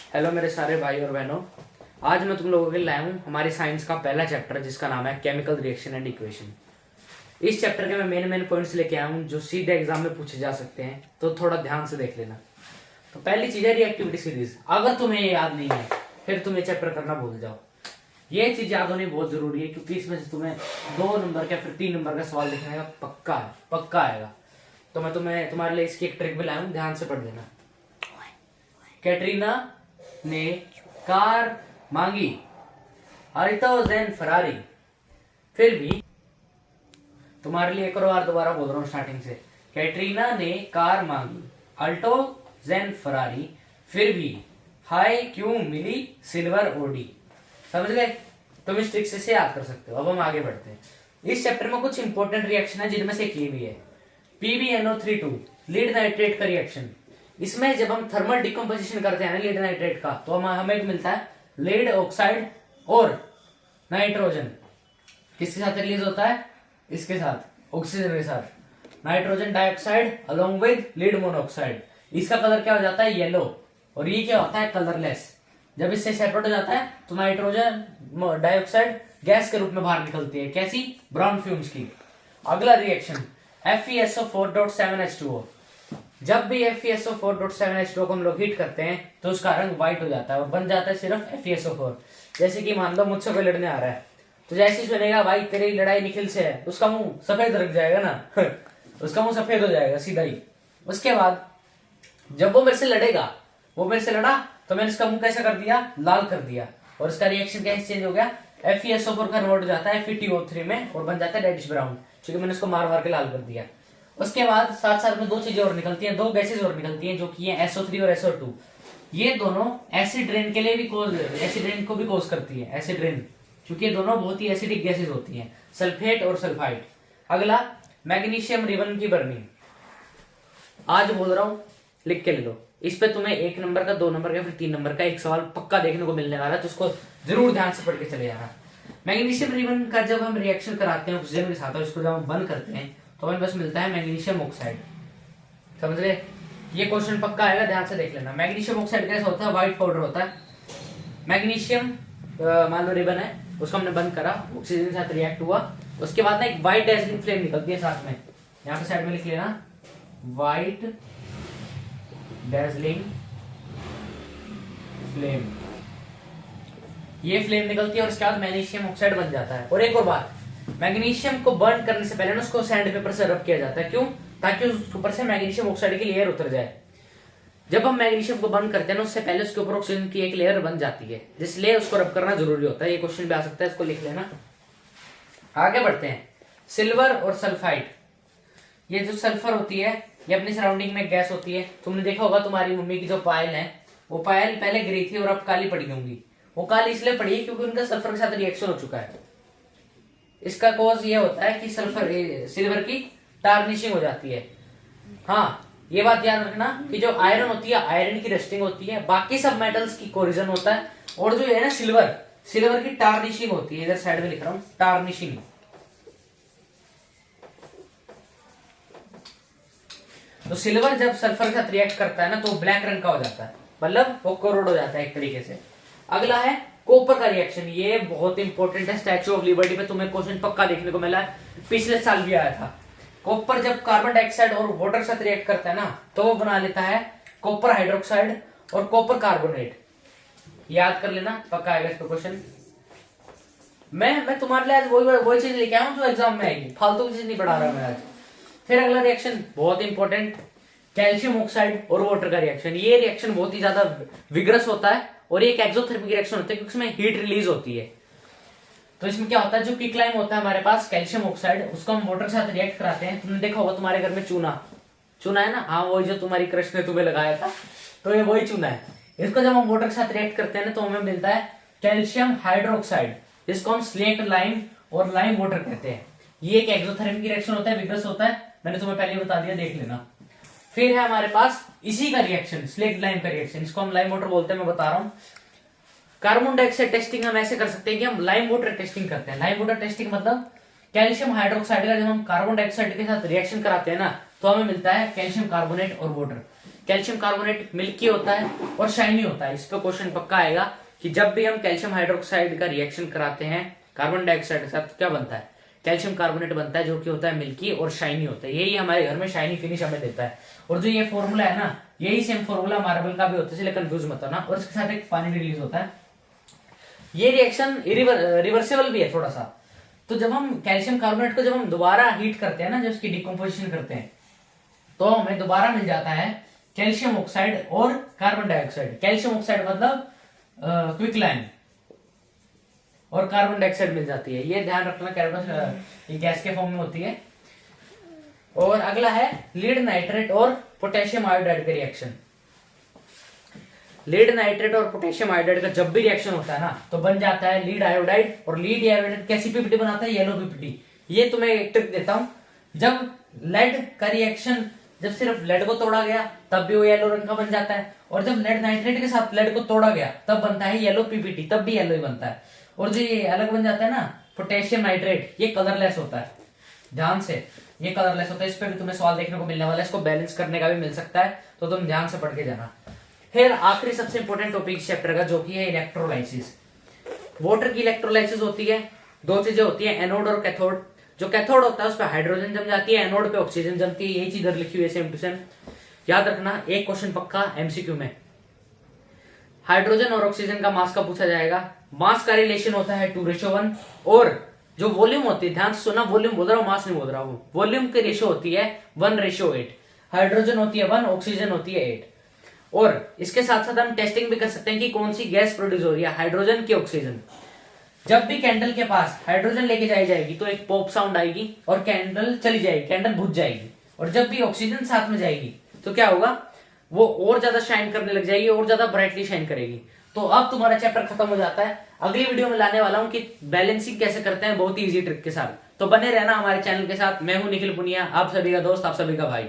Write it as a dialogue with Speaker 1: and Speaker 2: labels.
Speaker 1: Hello मेरे सारे भाई और बहनों। आज मैं तुम लोगों के लिए लाया हूँ हमारी साइंस का पहला चैप्टर जिसका नाम है केमिकल रिएक्शन एंड इक्वेशन। इस चैप्टर के मैं मेन पॉइंट्स लेके आया हूँ जो सीधे एग्जाम में पूछे जा सकते हैं, तो थोड़ा ध्यान से देख लेना। तो पहली चीज है रिएक्टिविटी सीरीज। अगर तुम्हें ये याद नहीं है फिर तुम ये चैप्टर करना भूल जाओ। ये चीज याद होनी बहुत जरूरी है क्योंकि इसमें से तुम्हें 2 नंबर का फिर 3 नंबर का सवाल लिखने का पक्का आएगा। तो मैं तुम्हारे लिए इसकी एक ट्रिक भी लाया हूँ, ध्यान से पढ़ लेना। कैटरीना ने कार मांगी, अल्टो जेन फरारी, फिर भी। तुम्हारे लिए एक और बार दोबारा बोल रहा हूं स्टार्टिंग से। कैटरीना ने कार मांगी, अल्टो जेन फरारी, फिर भी हाय क्यों मिली सिल्वर ओडी। समझ गए? तुम इस ट्रिक से याद कर सकते हो। अब हम आगे बढ़ते हैं। इस चैप्टर में कुछ इंपॉर्टेंट रिएक्शन है जिनमें से एक ये भी है, PbNO3 लीड नाइट्रेट का रिएक्शन। इसमें जब हम थर्मल डिकम्पोजिशन करते हैं ना लीड नाइट्रेट का, तो हमें मिलता है लीड ऑक्साइड और नाइट्रोजन। किसके साथ रिलीज होता है? इसके साथ, ऑक्सीजन के साथ। Nitrogen dioxide along with lead monoxide. इसका कलर क्या हो जाता है? येलो। और ये क्या होता है? कलरलेस। जब इससे सेपरेट हो जाता है तो नाइट्रोजन डाइऑक्साइड गैस के रूप में बाहर निकलती है। कैसी? ब्राउन फ्यूम्स की। अगला रिएक्शन FeSO4.7H2O। जब भी FeSO4.7H2O को हम लोग हीट करते हैं तो उसका रंग व्हाइट हो जाता है और बन जाता है सिर्फ FeSO4। जैसे कि मान लो मुझसे कोई लड़ने आ रहा है, तो जैसे ही सुनेगा भाई तेरी लड़ाई निखिल से है, उसका मुंह सफेद रख जाएगा ना उसका मुंह सफेद हो जाएगा सीधा ही। उसके बाद जब वो मेरे से लड़ेगा, वो मेरे से लड़ा तो मैंने इसका मुंह कैसा कर दिया? लाल कर दिया। और इसका रिएक्शन कैसे चेंज हो गया? FeSO4 कन्वर्ट हो जाता है FeTO3 में और बन जाता है रेडिश ब्राउन, क्योंकि मैंने इसको मार मार के लाल कर दिया। उसके बाद साथ साथ में 2 चीजें और निकलती हैं, 2 गैसेज और निकलती हैं जो कि है SO3 और SO2। ये दोनों एसिड रेन के लिए भी एसिड रेन को भी कॉज करती है, एसिड रेन, क्योंकि ये दोनों बहुत ही एसिडिक गैसेज होती हैं, सल्फेट और सल्फाइड। अगला मैग्नीशियम रिबन की बर्निंग। आज बोल रहा हूं, लिख के ले लो। इस पे तुम्हें 1 नंबर का, 2 नंबर का, फिर 3 नंबर का एक सवाल पक्का देखने को मिलने वाला है, तो उसको जरूर ध्यान से पढ़ के चले जाना। मैग्नीशियम रिबन का जब हम रिएक्शन कराते हैं ऑक्सीजन के साथ और इसको जब हम बंद करते हैं तो हमें बस मिलता है मैग्नीशियम ऑक्साइड। समझ रहे? ये क्वेश्चन पक्का आएगा, ध्यान से देख लेना। मैग्नीशियम ऑक्साइड कैसा होता है? व्हाइट पाउडर होता है। मैग्नीशियम मान लो रिबन है, उसको हमने बंद करा, ऑक्सीजन के साथ रिएक्ट हुआ, उसके बाद ना एक व्हाइट डैजलिंग फ्लेम निकलती है साथ में। यहाँ पे साइड में लिख लेना, व्हाइट डैजलिंग फ्लेम। ये फ्लेम निकलती है और उसके बाद मैग्नीशियम ऑक्साइड बन जाता है। और एक और बात, मैग्नीशियम को बर्न करने से पहले ना उसको सैंड पेपर से रब किया जाता है। क्यों? ताकि उस ऊपर से मैग्नीशियम ऑक्साइड की लेयर उतर जाए। जब हम मैग्नीशियम को बर्न करते हैं ना, उससे पहले उसके ऊपर ऑक्सीजन की एक लेयर बन जाती है, जिसलिए उसको रब करना जरूरी होता है। ये क्वेश्चन भी आ सकता है, इसको लिख लेना। आगे बढ़ते हैं। सिल्वर और सल्फाइड। ये जो सल्फर होती है ये अपनी सराउंडिंग में गैस होती है। तुमने देखा होगा तुम्हारी मम्मी की जो पायल है, वो पायल पहले ग्रे थी और अब काली पड़ी होंगी। वो काली इसलिए पड़ी है क्योंकि उनका सल्फर के साथ रिएक्शन हो चुका है। इसका कॉज ये होता है कि सिल्वर की टार्निशिंग हो जाती है। हाँ, ये बात याद रखना कि जो आयरन होती है, आयरन की रस्टिंग होती है, बाकी सब मेटल्स की कोरिजन होता है, और जो है ना सिल्वर की टार्निशिंग होती है। इधर साइड में लिख रहा हूं, टार्निशिंग। तो सिल्वर जब सल्फर के साथ रिएक्ट करता है ना तो ब्लैक रंग का हो जाता है, मतलब वो कोरोड हो जाता है एक तरीके से। अगला है कॉपर का रिएक्शन। ये बहुत इंपॉर्टेंट है, स्टैच्यू ऑफ लिबर्टी पे तुम्हें क्वेश्चन पक्का देखने को मिला है, पिछले साल भी आया था। कॉपर जब कार्बन डाइऑक्साइड और वाटर के साथ रिएक्ट करता है ना तो वो बना लेता है कॉपर हाइड्रोक्साइड और कॉपर कार्बोनेट। याद कर लेना, पक्का आएगा इस पे क्वेश्चन। मैं तुम्हारे लिए आज वही चीज लेके आया हूं जो एग्जाम में आएगी, फालतू की चीज नहीं पढ़ा रहा मैं आज। फिर अगला रिएक्शन बहुत इंपॉर्टेंट, कैल्शियम ऑक्साइड और वाटर का रिएक्शन। ये रिएक्शन बहुत ही ज्यादा विग्रस होता है और ये एक एक्सोथर्मिक रिएक्शन होता है क्योंकि इसमें हीट रिलीज होती है। तो इसमें क्या होता है, जो क्विकलाइम होता है हमारे पास कैल्शियम ऑक्साइड, उसको हम वाटर के साथ रिएक्ट कराते हैं। तुमने देखा होगा तुम्हारे घर में चूना है ना, हाँ वही जो तुम्हारी क्रश ने तुम्हें लगाया था, तो ये वही चूना है। इसको जब हम वाटर के साथ रिएक्ट करते हैं ना तो हमें मिलता है कैल्शियम हाइड्रोक्साइड, जिसको हम स्लेट लाइम और लाइम वाटर कहते हैं। ये एक एक्सोथर्मिक रिएक्शन होता है, विग्रस होता है, मैंने तुम्हें पहले बता दिया, देख लेना। फिर है हमारे पास इसी का रिएक्शन, स्लेट लाइम का रिएक्शन, इसको हम लाइम वाटर बोलते हैं, मैं बता रहा हूं। कार्बन डाइऑक्साइड टेस्टिंग हम ऐसे कर सकते हैं कि हम लाइम वाटर टेस्टिंग करते हैं। लाइम वाटर टेस्टिंग मतलब कैल्शियम हाइड्रोक्साइड का जब हम कार्बन डाइऑक्साइड के साथ रिएक्शन कराते हैं ना तो हमें मिलता है कैल्शियम कार्बोनेट और वाटर। कैल्शियम कार्बोनेट मिल्की होता है और शाइनी होता है। इस पे क्वेश्चन पक्का आएगा कि जब भी हम कैल्शियम हाइड्रोक्साइड का रिएक्शन कराते हैं कार्बन डाइऑक्साइड के साथ तो क्या बनता है, कैल्शियम कार्बोनेट बनता है, जो कि होता है मिल्की और शाइनी होता है। यही हमारे घर में शाइनी फिनिश हमें देता है। और जो ये फॉर्मूला है ना, यही सेम फॉर्मूला मार्बल का भी होता है, इसलिए कंफ्यूज मत होना। और इसके साथ एक पानी रिलीज होता है। ये रिएक्शन रिवर्सिबल भी है थोड़ा सा। तो जब हम कैल्शियम कार्बोनेट को जब हम दोबारा हीट करते हैं ना, जब उसकी डिकम्पोजिशन करते हैं, तो हमें दोबारा मिल जाता है कैल्शियम ऑक्साइड और कार्बन डाइऑक्साइड। कैल्शियम ऑक्साइड मतलब क्विकलाइन और कार्बन डाइऑक्साइड मिल जाती है। ये ध्यान रखना, कार्बन ये गैस के फॉर्म में होती है। और अगला है लीड नाइट्रेट और पोटेशियम आयोडाइड का रिएक्शन। लीड नाइट्रेट और पोटेशियम आयोडाइड का जब भी रिएक्शन होता है ना, तो बन जाता है लीड आयोडाइड। और लीड आयोडाइड कैसी पीपीटी बनाता है, येलो पीपीटी। ये तुम्हें एक ट्रिक देता हूं, जब लेड का रिएक्शन, जब सिर्फ लेड को तोड़ा गया तब भी वो येलो रंग का बन जाता है, और जब लेड नाइट्रेट के साथ लेड को तोड़ा गया तब बनता है येलो पीपीटी, तब भी येलो ही बनता है। और जो ये अलग बन जाता है ना पोटेशियम नाइट्रेट, ये कलरलेस होता है। ध्यान से, ये कलरलेस होता है। इस पे भी तुम्हें सवाल देखने को मिलने वाला है। इसको बैलेंस करने का भी मिल सकता है, तो तुम ध्यान से पढ़ के जाना। फिर आखिरी सबसे इंपॉर्टेंट टॉपिक चैप्टर का, जो कि है इलेक्ट्रोलाइसिस। वाटर की इलेक्ट्रोलाइसिस होती है, दो चीजें होती है, एनोड और कैथोड। जो कैथोड होता है उस पर हाइड्रोजन जम जाती है, एनोड पे ऑक्सीजन जमती है। यही चीज इधर लिखी हुई है सेम टू सेम। याद रखना, एक क्वेश्चन पक्का एमसीक्यू में हाइड्रोजन और ऑक्सीजन का मास का पूछा जाएगा। मास का रिलेशन होता है 2:1। और जो वॉल्यूम होती है, ध्यान से सुना, वॉल्यूम बोल रहा हूं, मास नहीं बोल रहा हूं। वॉल्यूम की रेशियो होती है 1:8। हाइड्रोजन होती है 1, ऑक्सीजन होती है 8। और इसके साथ साथ हम टेस्टिंग भी कर सकते हैं कि कौन सी गैस प्रोड्यूस हो रही है, हाइड्रोजन की ऑक्सीजन। जब भी कैंडल के पास हाइड्रोजन लेके जाई जाएगी तो एक पॉप साउंड आएगी और कैंडल चली जाएगी, कैंडल बुझ जाएगी। और जब भी ऑक्सीजन साथ में जाएगी तो क्या होगा, वो और ज्यादा शाइन करने लग जाएगी, और ज्यादा ब्राइटली शाइन करेगी। तो अब तुम्हारा चैप्टर खत्म हो जाता है। अगली वीडियो में लाने वाला हूं कि बैलेंसिंग कैसे करते हैं, बहुत ही इजी ट्रिक के साथ। तो बने रहना हमारे चैनल के साथ। मैं हूं निखिल पुनिया, आप सभी का दोस्त, आप सभी का भाई।